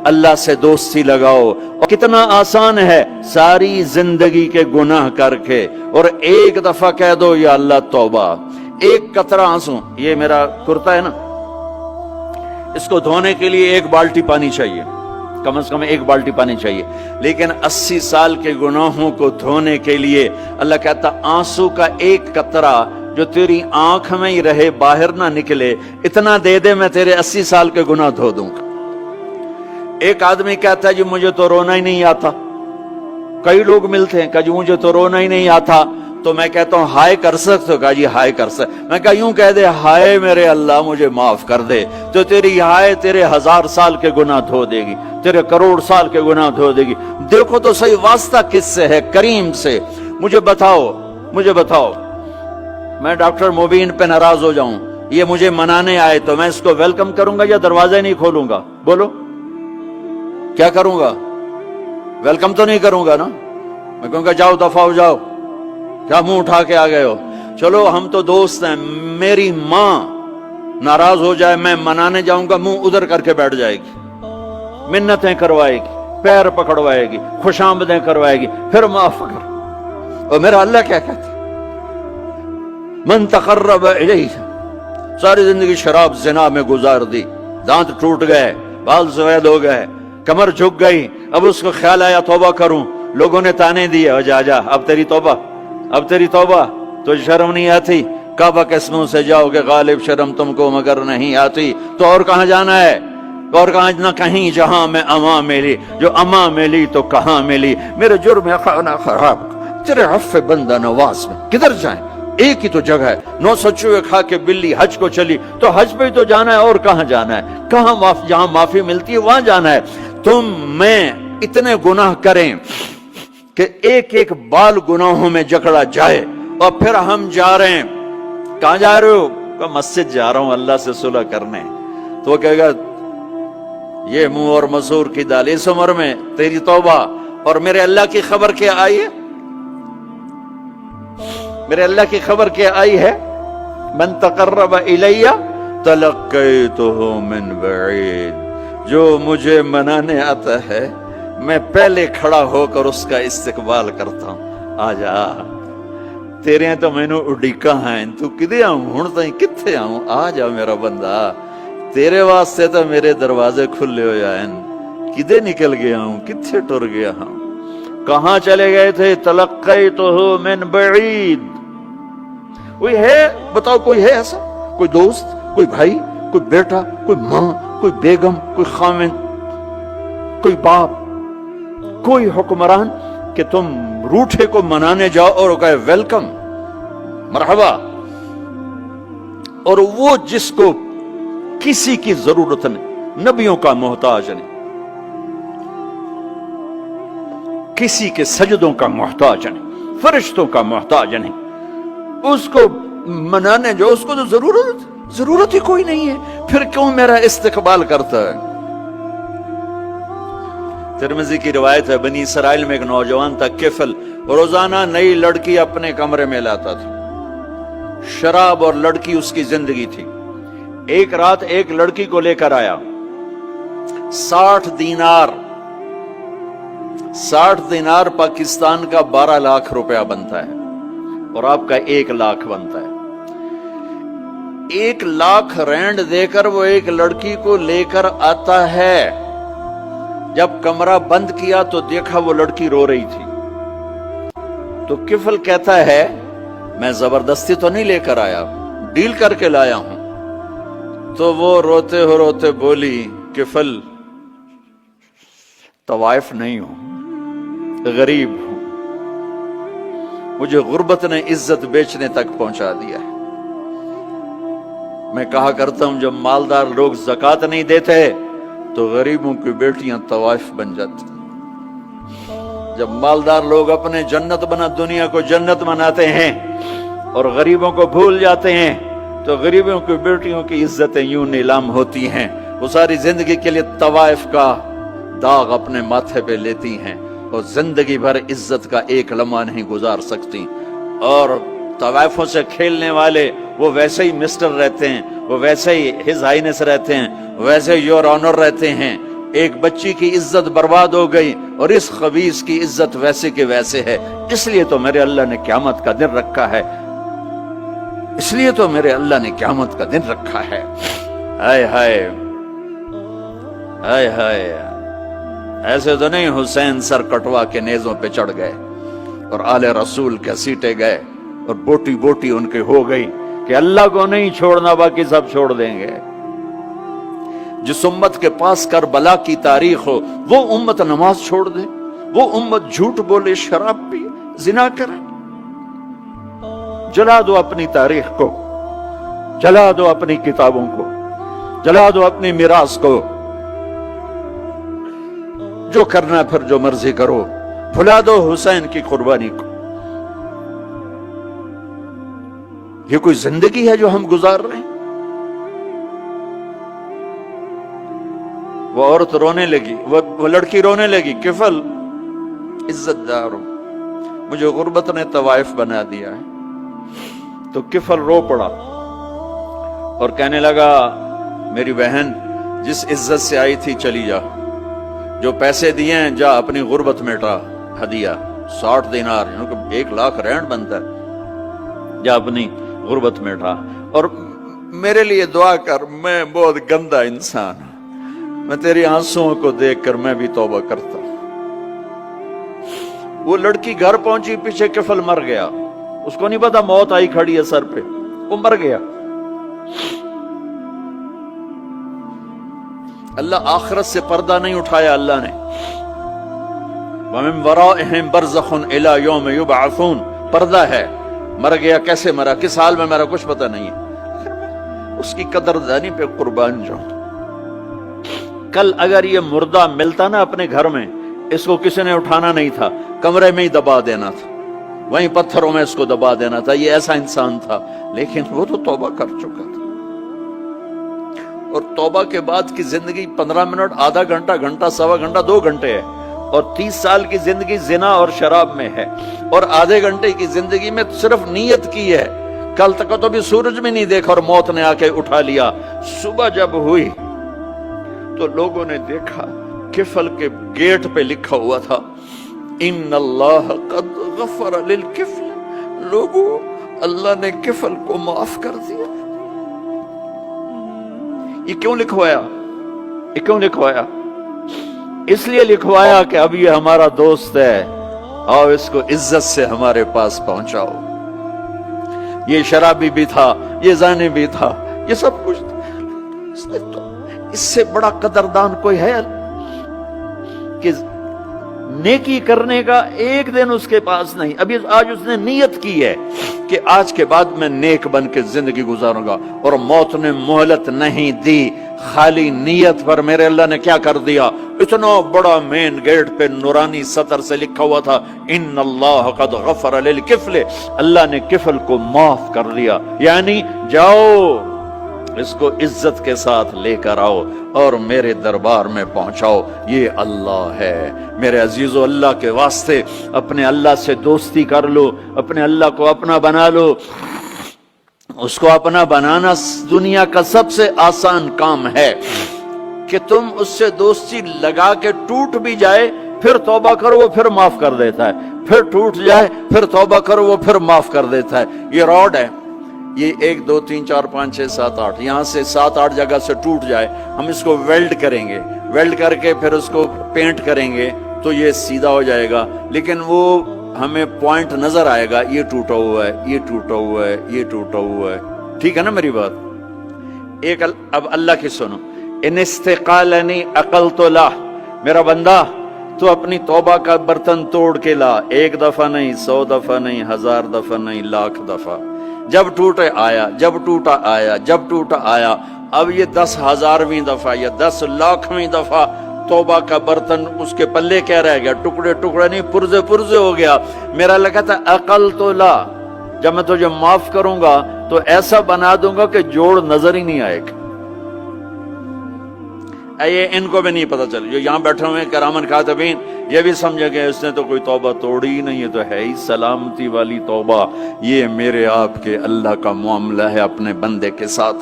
اللہ سے دوستی لگاؤ. اور کتنا آسان ہے ساری زندگی کے گناہ کر کے اور ایک دفعہ کہہ دو یا اللہ توبہ. ایک قطرہ آنسو، یہ میرا کرتا ہے نا، اس کو دھونے کے لیے ایک بالٹی پانی چاہیے، کم از کم ایک بالٹی پانی چاہیے. لیکن 80 سال کے گناہوں کو دھونے کے لیے اللہ کہتا آنسو کا ایک قطرہ جو تیری آنکھ میں ہی رہے، باہر نہ نکلے، اتنا دے دے میں تیرے 80 سال کے گناہ دھو دوں گا. ایک آدمی کہتا ہے جی مجھے تو رونا ہی نہیں آتا. کئی لوگ ملتے ہیں کہ جی مجھے تو رونا ہی نہیں آتا. تو میں کہتا ہوں ہائے کر سکتے ہو؟ کہا جی ہائے کر سکتے. میں کہا یوں کہہ دے ہائے میرے اللہ مجھے معاف کر دے، تو تیری ہائے تیرے 1000 سال کے گناہ دھو دے گی، تیرے کروڑ سال کے گناہ دھو دے گی. دیکھو تو صحیح واسطہ کس سے ہے؟ کریم سے. مجھے بتاؤ میں ڈاکٹر مبین پہ ناراض ہو جاؤں، یہ مجھے منانے آئے تو میں اس کو ویلکم کروں گا یا دروازے نہیں کھولوں گا؟ بولو کیا کروں گا؟ ویلکم تو نہیں کروں گا نا. میں کہوں گا جاؤ دفعہ ہو جاؤ، کیا منہ اٹھا کے آ گئے ہو؟ چلو ہم تو دوست ہیں. میری ماں ناراض ہو جائے میں منانے جاؤں گا، منہ ادھر کر کے بیٹھ جائے گی، منتیں کروائے گی، پیر پکڑوائے گی، خوش آمدیں کروائے گی، پھر معاف کر. اور میرا اللہ کیا کہتا ہے؟ من تقرب الیہ. ساری زندگی شراب زنا میں گزار دی، دانت ٹوٹ گئے، بال سفید ہو گئے، کمر جھک گئی. اب اس کو خیال آیا توبہ کروں، لوگوں نے تانے دیے جا جا اب تیری توبہ. تو شرم نہیں آتی؟ کعبہ کے منہ سے جاؤ گے غالب شرم تم کو مگر نہیں آتی. تو اور کہاں جانا ہے؟ اور کہاں نہ کہیں جہاں میں اما ملی، جو اما ملی تو کہاں ملی. میرے جرم خانہ خراب تیرے عفو بندہ نواز میں کدھر جائیں؟ ایک ہی تو جگہ ہے. 900 چوہے کھا کے بلی حج کو چلی، تو حج پہ ہی تو جانا ہے، اور کہاں جانا ہے؟ کہاں جہاں معافی ملتی ہے وہاں جانا ہے. تم میں اتنے گناہ کریں کہ ایک ایک بال گناہوں میں جکڑا جائے، اور پھر ہم جا رہے ہیں. کہاں جا رہے ہو؟ کہ مسجد جا رہا ہوں اللہ سے صلح کرنے. تو وہ کہے گا یہ منہ اور مسور کی دال، اس عمر میں تیری توبہ. اور میرے اللہ کی خبر کیا آئی ہے؟ میرے اللہ کی خبر کیا آئی ہے؟ من تقرب الی تلقیتہ من بعید. جو مجھے منانے آتا ہے میں پہلے کھڑا ہو کر اس کا استقبال کرتا ہوں. آ جا تیرے تو مینو اڈیکا ہیں، تو کدے آؤں ہوں تائیں کتھے آؤں؟ آ جا میرا بندہ، تیرے واسطے تو میرے دروازے کھلے ہو جائیں. کدے نکل گیا ہوں، کتھے ٹر گیا ہوں، کہاں چلے گئے تھے؟ تلقیتہ من بعید. کوئی ہے بتاؤ، کوئی ہے ایسا؟ کوئی دوست، کوئی بھائی، کوئی بیٹا، کوئی ماں، کوئی بیگم، کوئی خاوند، کوئی باپ، کوئی حکمران کہ تم روٹھے کو منانے جاؤ اور کہے ویلکم مرحبا؟ اور وہ جس کو کسی کی ضرورت نہیں، نبیوں کا محتاج نہیں، کسی کے سجدوں کا محتاج نہیں، فرشتوں کا محتاج نہیں، اس کو منانے جو اس کو تو ضرورت ہی کوئی نہیں ہے، پھر کیوں میرا استقبال کرتا ہے؟ ترمذی کی روایت ہے، بنی اسرائیل میں ایک نوجوان تھا کفل، روزانہ نئی لڑکی اپنے کمرے میں لاتا تھا. شراب اور لڑکی اس کی زندگی تھی. ایک رات ایک لڑکی کو لے کر آیا. 60 دینار پاکستان کا 12 لاکھ روپیہ بنتا ہے، اور آپ کا 1 لاکھ بنتا ہے. 1 لاکھ رینڈ دے کر وہ ایک لڑکی کو لے کر آتا ہے. جب کمرہ بند کیا تو دیکھا وہ لڑکی رو رہی تھی. تو کفل کہتا ہے میں زبردستی تو نہیں لے کر آیا، ڈیل کر کے لایا ہوں. تو وہ روتے بولی کفل طوائف نہیں ہوں، غریب ہوں، مجھے غربت نے عزت بیچنے تک پہنچا دیا ہے. میں کہا کرتا ہوں جب مالدار لوگ زکوٰۃ نہیں دیتے تو غریبوں کی بیٹیاں طوائف بن جاتی. جب مالدار لوگ اپنے دنیا کو جنت بناتے ہیں اور غریبوں کو بھول جاتے ہیں تو غریبوں کی بیٹیوں کی عزتیں یوں نیلام ہوتی ہیں. وہ ساری زندگی کے لیے طوائف کا داغ اپنے ماتھے پہ لیتی ہیں اور زندگی بھر عزت کا ایک لمحہ نہیں گزار سکتی. اور طوائفوں سے کھیلنے والے وہ ویسے ہی مسٹر رہتے ہیں، وہ ویسے ہی ہز ہائنس رہتے ہیں، ویسے یور آنر رہتے ہیں. ایک بچی کی عزت برباد ہو گئی اور اس خبیث کی عزت ویسے کے ویسے ہے، اس لیے تو میرے اللہ نے قیامت کا دن رکھا ہے، اس لیے تو میرے اللہ نے قیامت کا دن رکھا ہے۔ ہائے ہائے ہائے ہائے، ایسے تو نہیں حسین سر کٹوا کے نیزوں پہ چڑھ گئے اور آل رسول کے سیٹے گئے اور بوٹی بوٹی ان کے ہو گئی کہ اللہ کو نہیں چھوڑنا باقی سب چھوڑ دیں گے۔ جس امت کے پاس کربلا کی تاریخ ہو وہ امت نماز چھوڑ دے، وہ امت جھوٹ بولے، شراب پی، زنا کرے۔ جلا دو اپنی تاریخ کو، جلا دو اپنی کتابوں کو، جلا دو اپنی میراث کو، جو کرنا پھر جو مرضی کرو، بھلا دو حسین کی قربانی کو۔ یہ کوئی زندگی ہے جو ہم گزار رہے ہیں؟ وہ عورت رونے لگی، وہ لڑکی رونے لگی، کفل عزت دار ہو، مجھے غربت نے طوائف بنا دیا ہے۔ تو کفل رو پڑا اور کہنے لگا میری بہن جس عزت سے آئی تھی چلی جا، جو پیسے دیے ہیں جا اپنی غربت مٹا، ہدیہ 60 دینار، 1,00,000 رینڈ بنتا ہے، جا اپنی غربت مٹا اور میرے لیے دعا کر، میں بہت گندا انسان ہوں، میں تیری آنسوؤں کو دیکھ کر میں بھی توبہ کرتا ہوں۔ وہ لڑکی گھر پہنچی، پیچھے کفل مر گیا، اس کو نہیں پتا موت آئی کھڑی ہے سر پہ، وہ مر گیا۔ اللہ آخرت سے پردہ نہیں اٹھایا اللہ نے۔ وَمِن وَرَائِهِمْ بَرْزَخٌ إِلَى يَوْمِ يُبْعَثُونَ، پردہ ہے، مر گیا، کیسے مرا، کس حال میں مرا، کچھ پتہ نہیں ہے، اس کی قدردانی پہ قربان جاؤں۔ کل اگر یہ مردہ ملتا نا اپنے گھر میں، اس کو کسی نے اٹھانا نہیں تھا، کمرے میں ہی دبا دینا تھا، وہیں پتھروں میں اس کو دبا دینا تھا، یہ ایسا انسان تھا، لیکن وہ تو توبہ کر چکا تھا۔ اور توبہ کے بعد کی زندگی 15 منٹ، آدھا گھنٹہ، گھنٹہ، سوا گھنٹہ، 2 گھنٹے ہے، اور 30 سال کی زندگی زنا اور شراب میں ہے، اور آدھے گھنٹے کی زندگی میں صرف نیت کی ہے۔ کل تک تو بھی سورج میں نہیں دیکھا اور موت نے آ کے اٹھا لیا۔ صبح جب ہوئی تو لوگوں نے دیکھا کفل کے گیٹ پہ لکھا ہوا تھا ان اللہ قد غفر للکفل، لوگوں اللہ نے کفل کو معاف کر دیا۔ یہ کیوں لکھوایا؟ یہ کیوں لکھوایا؟ اس لیے لکھوایا کہ اب یہ ہمارا دوست ہے، آؤ اس کو عزت سے ہمارے پاس پہنچاؤ۔ یہ شرابی بھی تھا، یہ زانی بھی تھا، یہ سب کچھ تھا۔ اس سے بڑا قدردان کوئی ہے کہ نیکی کرنے کا ایک دن اس کے پاس نہیں؟ ابھی آج اس نے نیت کی ہے کہ آج کے بعد میں نیک بن کے زندگی گزاروں گا، اور موت نے مہلت نہیں دی۔ خالی نیت پر میرے اللہ نے کیا کر دیا، اتنا بڑا مین گیٹ پہ نورانی سطر سے لکھا ہوا تھا ان اللہ قد غفر للکفل، اللہ نے کفل کو معاف کر دیا۔ یعنی جاؤ اس کو عزت کے ساتھ لے کر آؤ اور میرے دربار میں پہنچاؤ، یہ اللہ ہے۔ میرے عزیزو، اللہ کے واسطے اپنے اللہ سے دوستی کر لو، اپنے اللہ کو اپنا بنا لو۔ اس کو اپنا بنانا دنیا کا سب سے آسان کام ہے کہ تم اس سے دوستی لگا کے ٹوٹ بھی جائے پھر توبہ کرو وہ پھر معاف کر دیتا ہے، پھر ٹوٹ جائے پھر توبہ کرو وہ پھر معاف کر دیتا ہے۔ یہ راڈ ہے، یہ 1 2 3 4 5 6 7 8 یہاں سے 7 8 جگہ سے ٹوٹ جائے، ہم اس کو ویلڈ کریں گے، ویلڈ کر کے پھر اس کو پینٹ کریں گے تو یہ سیدھا ہو جائے گا، لیکن وہ ہمیں پوائنٹ نظر آئے گا، یہ ٹوٹا ہوا ہے، یہ ٹوٹا ہوا ہے، یہ ٹوٹا ہوا ہے۔ ٹھیک ہے نا میری بات؟ ایک اب اللہ کی سنو، ان استقالنی عقلت له، میرا بندہ تو اپنی توبہ کا برتن توڑ کے لا، 1 دفعہ نہیں، 100 دفعہ نہیں، 1000 دفعہ نہیں، 1,00,000 دفعہ۔ جب ٹوٹے آیا، جب ٹوٹا آیا، جب ٹوٹا آیا، اب یہ 10,000ویں دفعہ یا 10,00,000ویں دفعہ توبہ کا برتن اس کے پلے کیا رہ گیا، ٹکڑے ٹکڑے نہیں، پرزے پرزے ہو گیا۔ میرا لگا تھا عقل تو لا، جب میں تجھے معاف کروں گا تو ایسا بنا دوں گا کہ جوڑ نظر ہی نہیں آئے گا۔ یہ ان کو بھی نہیں پتا چل، جو یہاں بیٹھے ہوئے کرامن کاتبین یہ بھی سمجھے گئے اس نے تو کوئی توبہ توڑی ہی نہیں، ہے تو ہے ہی سلامتی والی توبہ۔ یہ میرے آپ کے اللہ کا معاملہ ہے اپنے بندے کے ساتھ۔